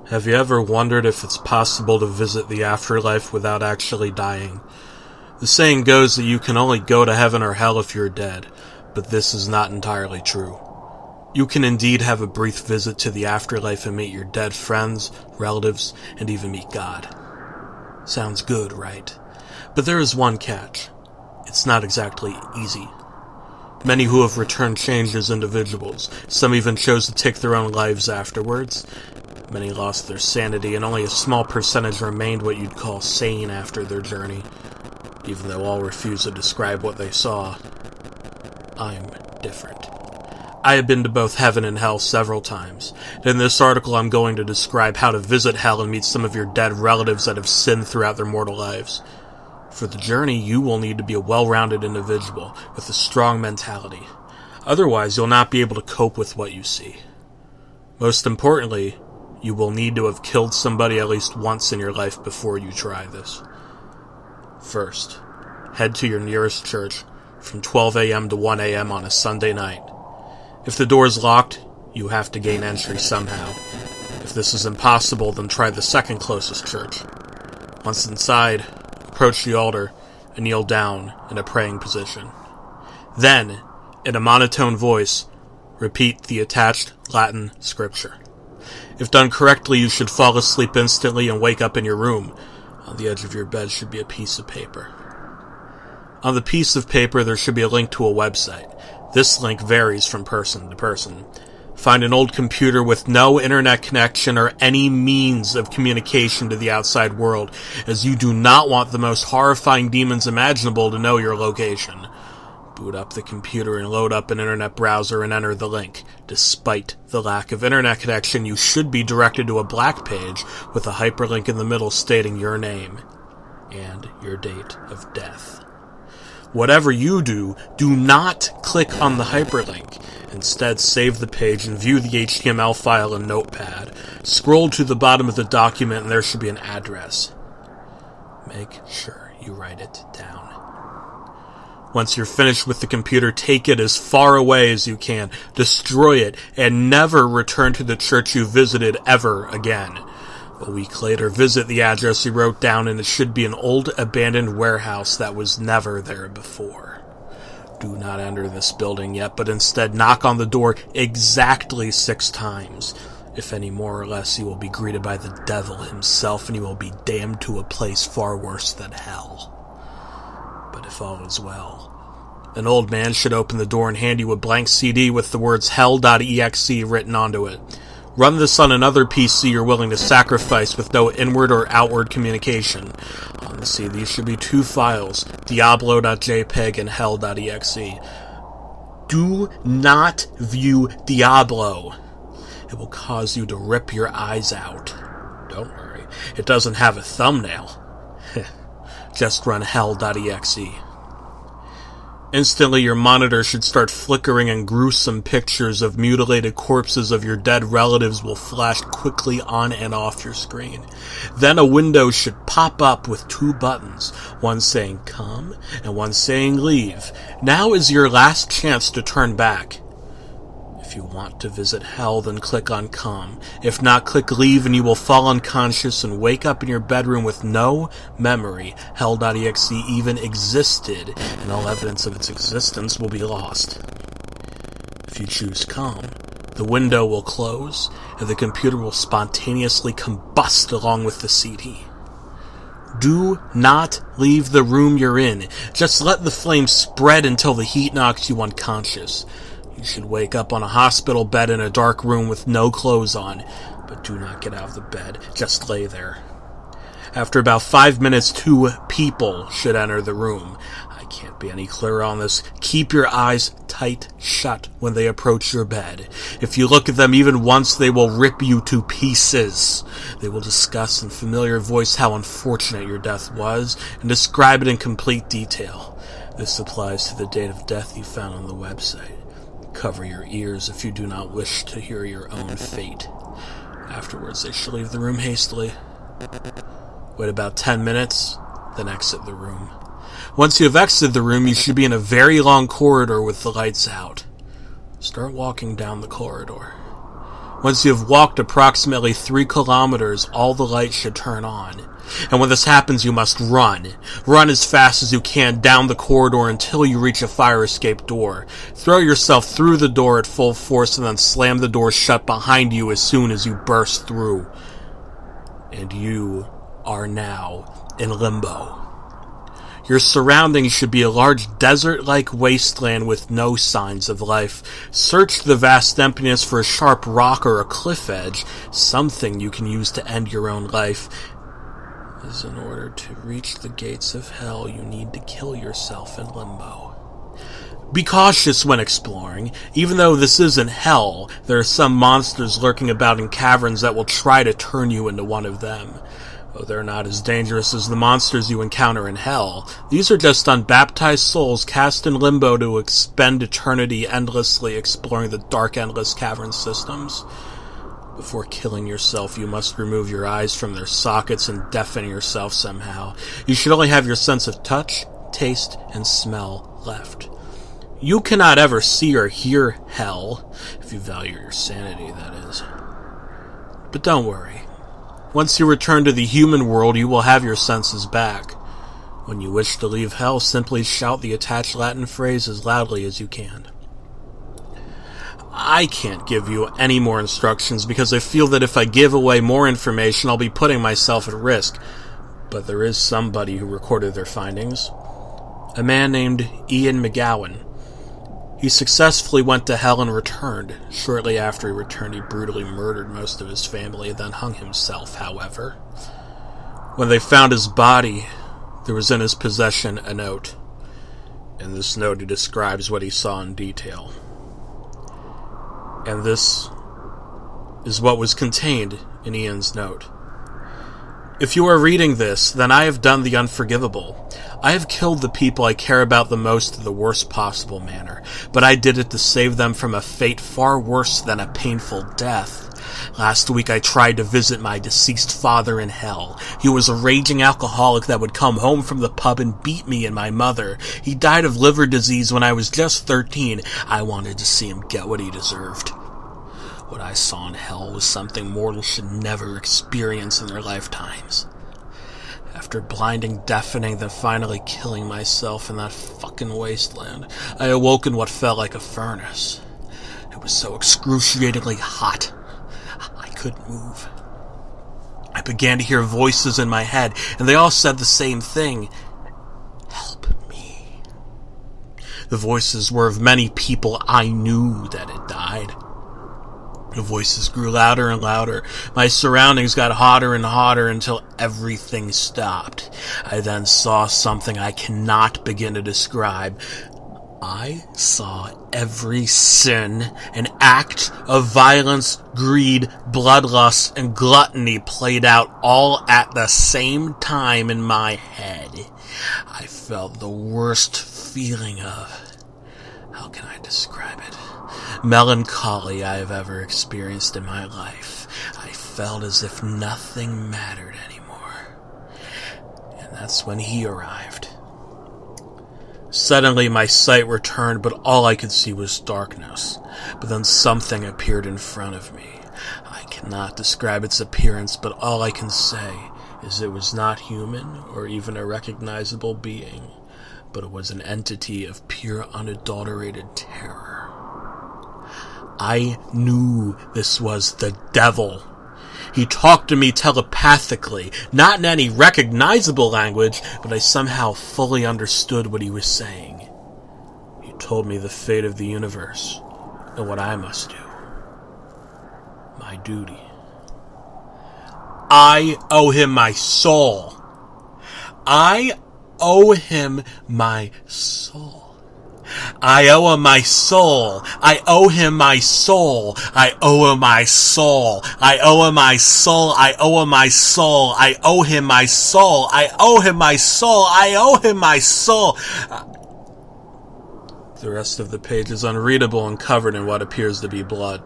Have you ever wondered if it's possible to visit the afterlife without actually dying? The saying goes that you can only go to heaven or hell if you're dead, but this is not entirely true. You can indeed have a brief visit to the afterlife and meet your dead friends, relatives, and even meet God. Sounds good, right? But there is one catch. It's not exactly easy. Many who have returned changed as individuals. Some even chose to take their own lives afterwards. Many lost their sanity, and only a small percentage remained what you'd call sane after their journey, even though all refuse to describe what they saw. I'm different. I have been to both heaven and hell several times. In this article, I'm going to describe how to visit hell and meet some of your dead relatives that have sinned throughout their mortal lives. For the journey, you will need to be a well-rounded individual with a strong mentality. Otherwise, you'll not be able to cope with what you see. Most importantly, you will need to have killed somebody at least once in your life before you try this. First, head to your nearest church from 12 a.m. to 1 a.m. on a Sunday night. If the door is locked, you have to gain entry somehow. If this is impossible, then try the second closest church. Once inside, approach the altar and kneel down in a praying position. Then, in a monotone voice, repeat the attached Latin scripture. If done correctly, you should fall asleep instantly and wake up in your room. On the edge of your bed should be a piece of paper. On the piece of paper, there should be a link to a website. This link varies from person to person. Find an old computer with no internet connection or any means of communication to the outside world, as you do not want the most horrifying demons imaginable to know your location. Boot up the computer and load up an internet browser and enter the link. Despite the lack of internet connection, you should be directed to a black page with a hyperlink in the middle stating your name and your date of death. Whatever you do, do not click on the hyperlink. Instead, save the page and view the HTML file in Notepad. Scroll to the bottom of the document and there should be an address. Make sure you write it down. Once you're finished with the computer, take it as far away as you can, destroy it, and never return to the church you visited ever again. A week later, visit the address you wrote down, and it should be an old abandoned warehouse that was never there before. Do not enter this building yet, but instead knock on the door exactly 6 times. If any more or less, you will be greeted by the devil himself, and you will be damned to a place far worse than hell. But if all is well, an old man should open the door and hand you a blank CD with the words Hell.exe written onto it. Run this on another PC you're willing to sacrifice with no inward or outward communication. On the CD should be 2 files, Diablo.jpg and Hell.exe. Do not view Diablo. It will cause you to rip your eyes out. Don't worry, it doesn't have a thumbnail. Just run Hell.exe. Instantly, your monitor should start flickering and gruesome pictures of mutilated corpses of your dead relatives will flash quickly on and off your screen. Then a window should pop up with 2 buttons, one saying come and one saying leave. Now is your last chance to turn back. If you want to visit hell, then click on come. If not, click leave and you will fall unconscious and wake up in your bedroom with no memory Hell.exe even existed, and all evidence of its existence will be lost. If you choose come, the window will close and the computer will spontaneously combust along with the CD. Do not leave the room you're in. Just let the flames spread until the heat knocks you unconscious. You should wake up on a hospital bed in a dark room with no clothes on, but do not get out of the bed, just lay there. After about 5 minutes, 2 people should enter the room. I can't be any clearer on this. Keep your eyes tight shut when they approach your bed. If you look at them even once, they will rip you to pieces. They will discuss in familiar voice how unfortunate your death was, and describe it in complete detail. This applies to the date of death you found on the website. Cover your ears if you do not wish to hear your own fate. Afterwards, they shall leave the room hastily. Wait about 10 minutes, then exit the room. Once you have exited the room, you should be in a very long corridor with the lights out. Start walking down the corridor. Once you have walked approximately 3 kilometers, all the lights should turn on. And when this happens, you must run. Run as fast as you can down the corridor until you reach a fire escape door. Throw yourself through the door at full force and then slam the door shut behind you as soon as you burst through. And you are now in limbo. Your surroundings should be a large desert-like wasteland with no signs of life. Search the vast emptiness for a sharp rock or a cliff edge, something you can use to end your own life. As in order to reach the gates of hell, you need to kill yourself in limbo. Be cautious when exploring. Even though this isn't hell, there are some monsters lurking about in caverns that will try to turn you into one of them. Though they're not as dangerous as the monsters you encounter in hell, these are just unbaptized souls cast in limbo to expend eternity endlessly exploring the dark, endless cavern systems. Before killing yourself, you must remove your eyes from their sockets and deafen yourself somehow. You should only have your sense of touch, taste, and smell left. You cannot ever see or hear hell, if you value your sanity, that is. But don't worry. Once you return to the human world, you will have your senses back. When you wish to leave hell, simply shout the attached Latin phrase as loudly as you can. I can't give you any more instructions because I feel that if I give away more information, I'll be putting myself at risk. But there is somebody who recorded their findings. A man named Ian McGowan. He successfully went to hell and returned. Shortly after he returned, he brutally murdered most of his family and then hung himself, however. When they found his body, there was in his possession a note. In this note, he describes what he saw in detail. And this is what was contained in Ian's note. If you are reading this, then I have done the unforgivable. I have killed the people I care about the most in the worst possible manner, but I did it to save them from a fate far worse than a painful death. Last week I tried to visit my deceased father in hell. He was a raging alcoholic that would come home from the pub and beat me and my mother. He died of liver disease when I was just 13. I wanted to see him get what he deserved. What I saw in hell was something mortals should never experience in their lifetimes. After blinding, deafening, then finally killing myself in that fucking wasteland, I awoke in what felt like a furnace. It was so excruciatingly hot, I couldn't move. I began to hear voices in my head, and they all said the same thing. Help me. The voices were of many people I knew that had died. The voices grew louder and louder. My surroundings got hotter and hotter until everything stopped. I then saw something I cannot begin to describe. I saw every sin, an act of violence, greed, bloodlust, and gluttony played out all at the same time in my head. I felt the worst feeling of, how can I describe it? Melancholy I have ever experienced in my life. I felt as if nothing mattered anymore. And that's when he arrived. Suddenly my sight returned, but all I could see was darkness. But then something appeared in front of me. I cannot describe its appearance, but all I can say is it was not human or even a recognizable being, but it was an entity of pure unadulterated terror. I knew this was the devil. He talked to me telepathically, not in any recognizable language, but I somehow fully understood what he was saying. He told me the fate of the universe and what I must do. My duty. I owe him my soul. I owe him my soul. I owe him my soul. I owe him my soul. I owe him my soul. I owe him my soul. I owe him my soul. I owe him my soul. I owe him my soul. I owe him my soul. The rest of the page is unreadable and covered in what appears to be blood.